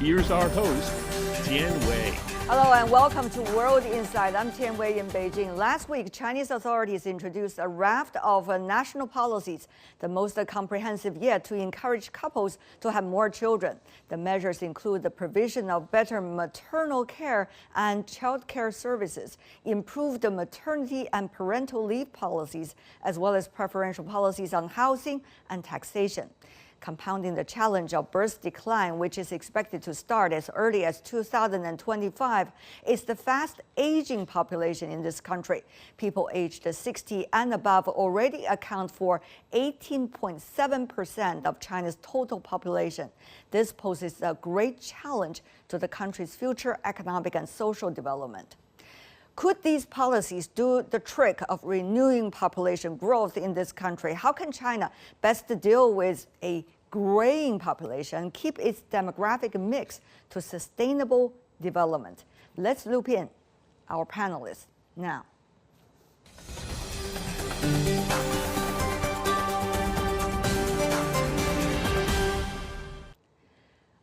here's our host, Tian Wei. Hello and welcome to World Insight. I'm Tian Wei in Beijing. Last week, Chinese authorities introduced a raft of national policies, the most comprehensive yet to encourage couples to have more children. The measures include the provision of better maternal care and childcare services, improved maternity and parental leave policies, as well as preferential policies on housing and taxation. Compounding the challenge of birth decline, which is expected to start as early as 2025, is the fast aging population in this country. People aged 60 and above already account for 18.7% of China's total population. This poses a great challenge to the country's future economic and social development. Could these policies do the trick of renewing population growth in this country? How can China best deal with a graying population and keep its demographic mix to sustainable development? Let's loop in our panelists now.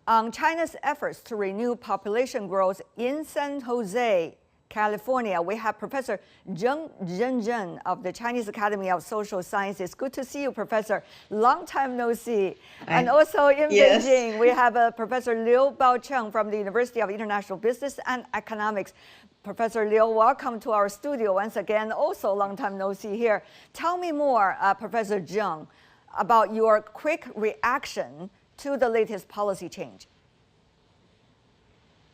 On China's efforts to renew population growth in San Jose, California, we have Professor Zheng Zhenzhen of the Chinese Academy of Social Sciences. Good to see you, Professor. Long time no see. And also in Beijing, we have Professor Liu Baocheng from the University of International Business and Economics. Professor Liu, welcome to our studio once again. Also, long time no see here. Tell me more, Professor Zheng, about your quick reaction to the latest policy change.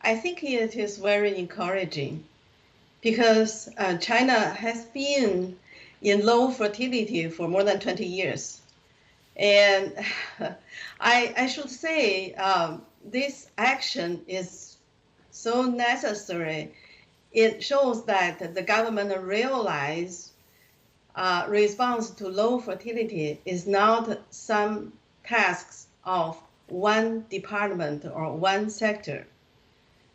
I think it is very encouraging, because China has been in low fertility for more than 20 years. And I should say this action is so necessary. It shows that the government realizes response to low fertility is not some tasks of one department or one sector,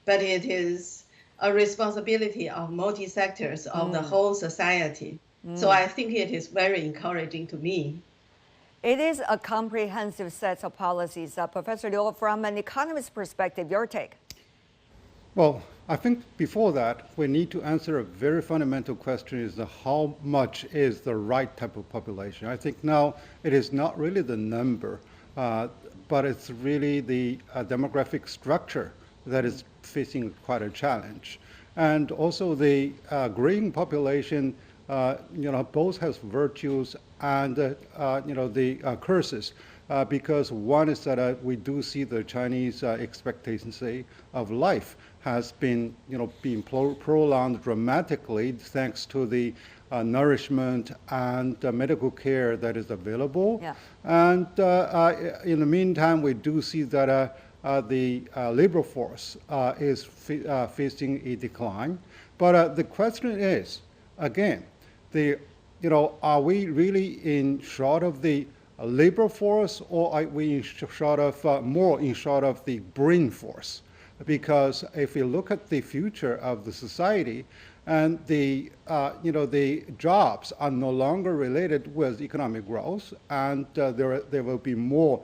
but it is a responsibility of multi-sectors of the whole society. So I think it is very encouraging to me. It is a comprehensive set of policies. Professor Liu, from an economist's perspective, your take? Well, I think before that, we need to answer a very fundamental question: is how much is the right type of population? I think now it is not really the number, but it's really the demographic structure that is facing quite a challenge. And also the graying population, both has virtues and, the curses, because one is that we do see the Chinese expectancy of life has been, being prolonged dramatically thanks to the nourishment and medical care that is available. Yeah. And in the meantime, we do see that the labor force is facing a decline. But the question is, again, are we really in short of the labor force, or are we in short of more in short of the brain force? Because if we look at the future of the society, and the jobs are no longer related with economic growth, and there will be more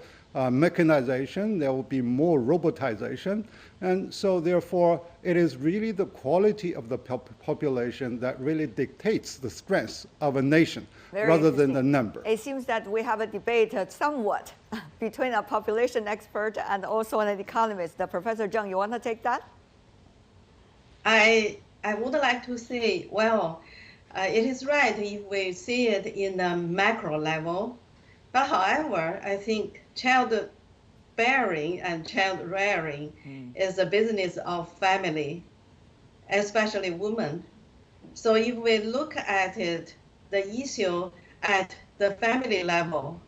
mechanization, there will be more robotization, and so therefore it is really the quality of the population that really dictates the strength of a nation rather than the number. It seems that we have a debate somewhat between a population expert and also an economist. Professor Zheng, you want to take that? I would like to say, well, it is right if we see it in a macro level. But however, I think childbearing and child rearing is a business of family, especially women. So if we look at it, the issue at the family level,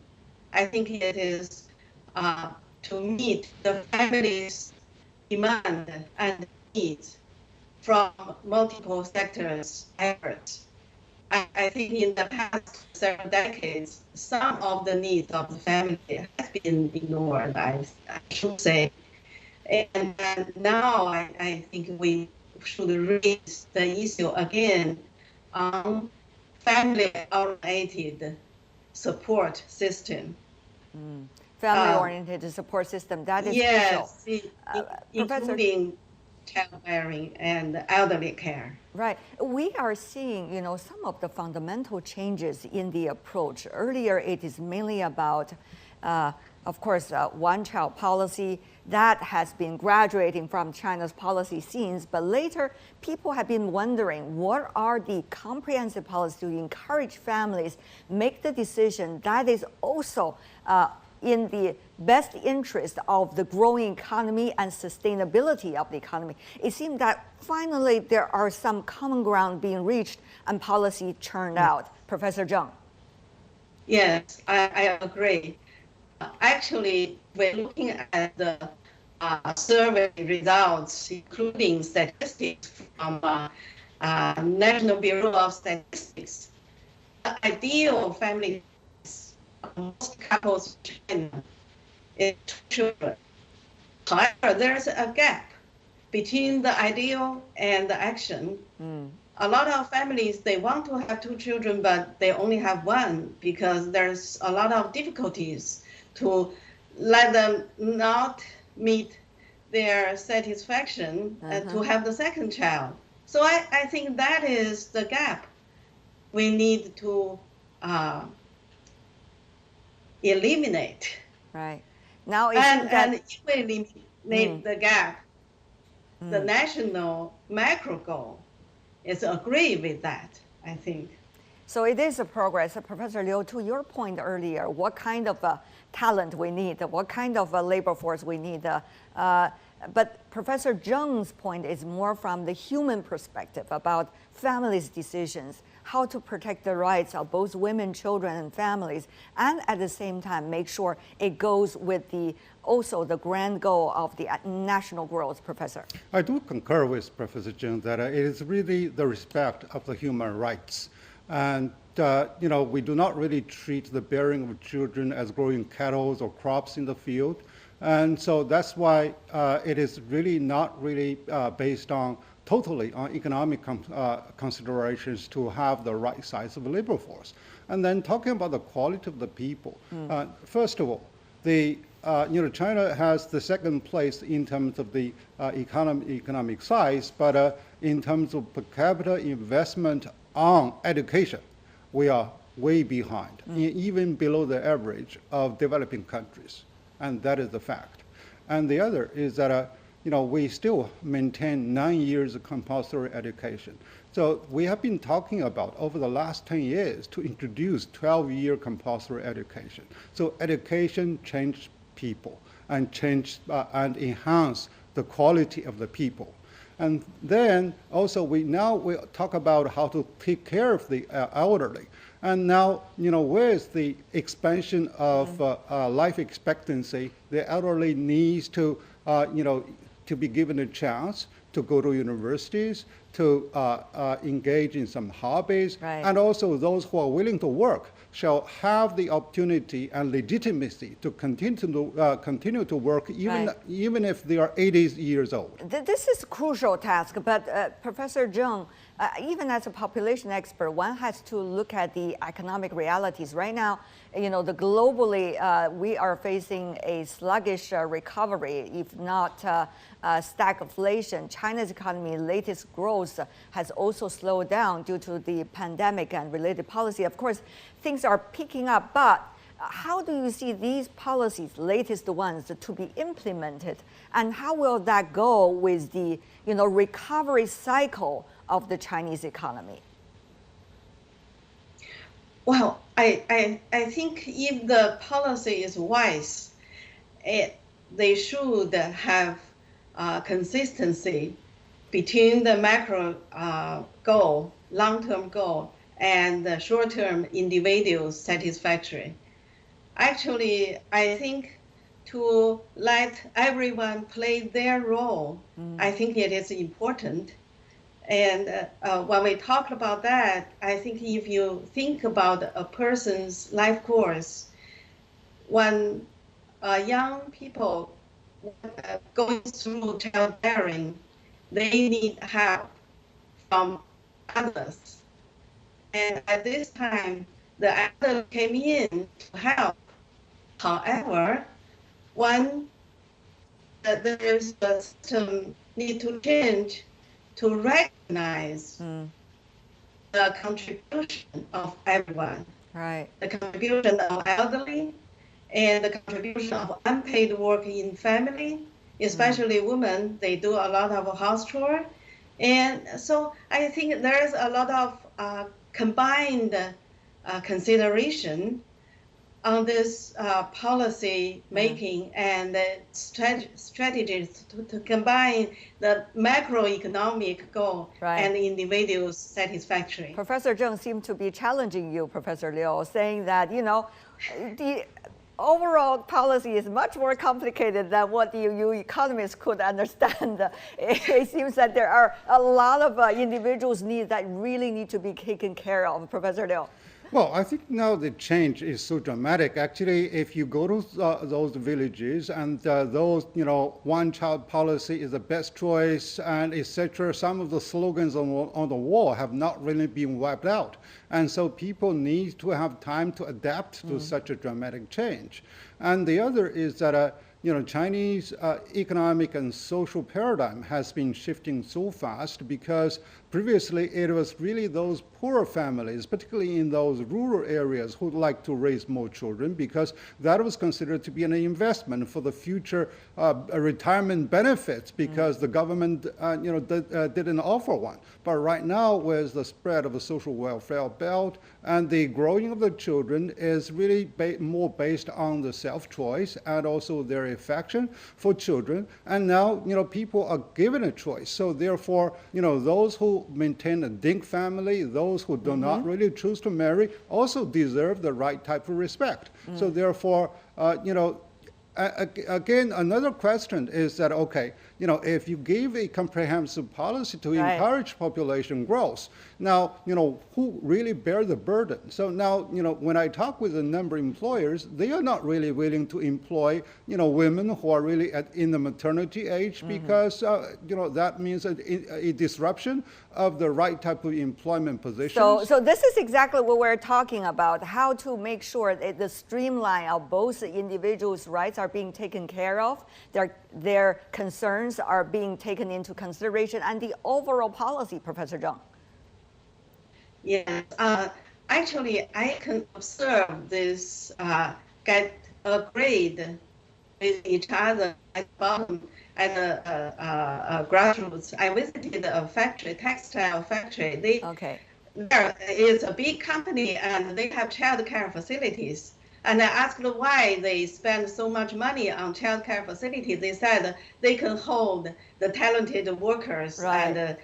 I think it is to meet the family's demand and needs from multiple sectors efforts. I think in the past several decades, some of the needs of the family has been ignored, I should say. And now I think we should raise the issue again on family-oriented support system. family-oriented support system. That is yes, crucial. including childbearing and elderly care. Right. We are seeing, some of the fundamental changes in the approach. Earlier, it is mainly about, of course, one-child policy. That has been graduating from China's policy scenes. But later, people have been wondering, what are the comprehensive policies to encourage families make the decision that is also in the best interest of the growing economy and sustainability of the economy. It seems that finally there are some common ground being reached and policy churned out. Professor Zheng. Yes, I agree. Actually, we're looking at the survey results, including statistics from National Bureau of Statistics. The ideal family most couples in China is 2 children. However, there's a gap between the ideal and the action. A lot of families, they want to have 2 children, but they only have 1 because there's a lot of difficulties to let them not meet their satisfaction to have the second child. So I think that is the gap we need to eliminate. Right. Now, and if we eliminate the gap, the national microgoal is agree with that, I think. So it is a progress. Professor Liu, to your point earlier, what kind of talent we need, what kind of labor force we need. But Professor Zheng's point is more from the human perspective about families' decisions, how to protect the rights of both women, children, and families, and at the same time make sure it goes with also the grand goal of the national growth, Professor. I do concur with Professor Zheng that it is really the respect of the human rights. And we do not really treat the bearing of children as growing cattle or crops in the field. And so that's why it is really not really based on totally on economic considerations to have the right size of the labor force. And then talking about the quality of the people, first of all, China has the second place in terms of the economic size, but in terms of per capita investment on education, we are way behind, even below the average of developing countries, and that is the fact. And the other is that we still maintain 9 years of compulsory education. So we have been talking about over the last 10 years to introduce 12-year compulsory education. So education changed people and and enhance the quality of the people. And then also we talk about how to take care of the elderly. And now, where is the expansion of life expectancy? The elderly needs to be given a chance to go to universities, to engage in some hobbies, and also those who are willing to work shall have the opportunity and legitimacy to continue to work even if they are 80 years old. This is a crucial task, but Professor Zheng, even as a population expert, one has to look at the economic realities. Right now, globally, we are facing a sluggish recovery, if not stagflation. China's economy latest growth has also slowed down due to the pandemic and related policy. Of course, things are picking up, but how do you see these policies, latest ones, to be implemented? And how will that go with the recovery cycle of the Chinese economy? Well, I think if the policy is wise, they should have consistency between the macro goal, long-term goal, and the short-term individual satisfactory. Actually, I think to let everyone play their role, I think it is important. And when we talk about that, I think if you think about a person's life course, when young people going through childbearing, they need help from others. And at this time, the elder came in to help. However, One, that there is a system need to change to recognize the contribution of everyone. Right. The contribution of elderly and the contribution of unpaid work in family, especially women, they do a lot of house chore. And so I think there's a lot of combined consideration on this policy making and strategies to combine the macroeconomic goal and individual satisfaction. Professor Zheng seemed to be challenging you, Professor Liu, saying that, the overall policy is much more complicated than what you economists could understand. It seems that there are a lot of individuals' needs that really need to be taken care of. Professor Liu. Well, I think now the change is so dramatic. Actually, if you go to those villages and those, one-child policy is the best choice and etc., some of the slogans on the wall have not really been wiped out. And so people need to have time to adapt to such a dramatic change. And the other is that Chinese economic and social paradigm has been shifting so fast because previously it was really those poorer families, particularly in those rural areas, who'd like to raise more children because that was considered to be an investment for the future retirement benefits because the government didn't offer one. But right now, with the spread of the social welfare belt and the growing of the children is really more based on the self-choice and also their affection for children. And now, people are given a choice. So therefore, those who maintain a dinky family, those who do not really choose to marry, also deserve the right type of respect. So therefore, again, another question is that, okay, if you gave a comprehensive policy to encourage population growth, now, who really bear the burden? So now, when I talk with a number of employers, they are not really willing to employ, women who are really in the maternity age because, that means a disruption of the right type of employment positions. So this is exactly what we're talking about, how to make sure that the streamline of both individuals' rights are being taken care of, their concerns are being taken into consideration, and the overall policy, Professor Zheng. Yes, actually, I can observe this get a grade with each other at the bottom at the grassroots. I visited a factory, textile factory. There is a big company and they have childcare facilities. And I asked why they spend so much money on childcare facilities. They said they can hold the talented workers and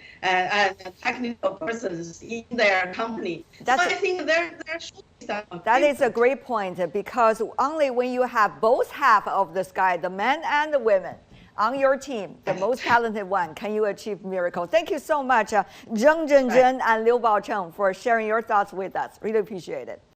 technical persons in their company. So I think there should be some. That is a great point because only when you have both half of the sky, the men and the women, on your team, the most talented one, can you achieve miracle? Thank you so much, Zheng Zhenzhen and Liu Baocheng, for sharing your thoughts with us. Really appreciate it.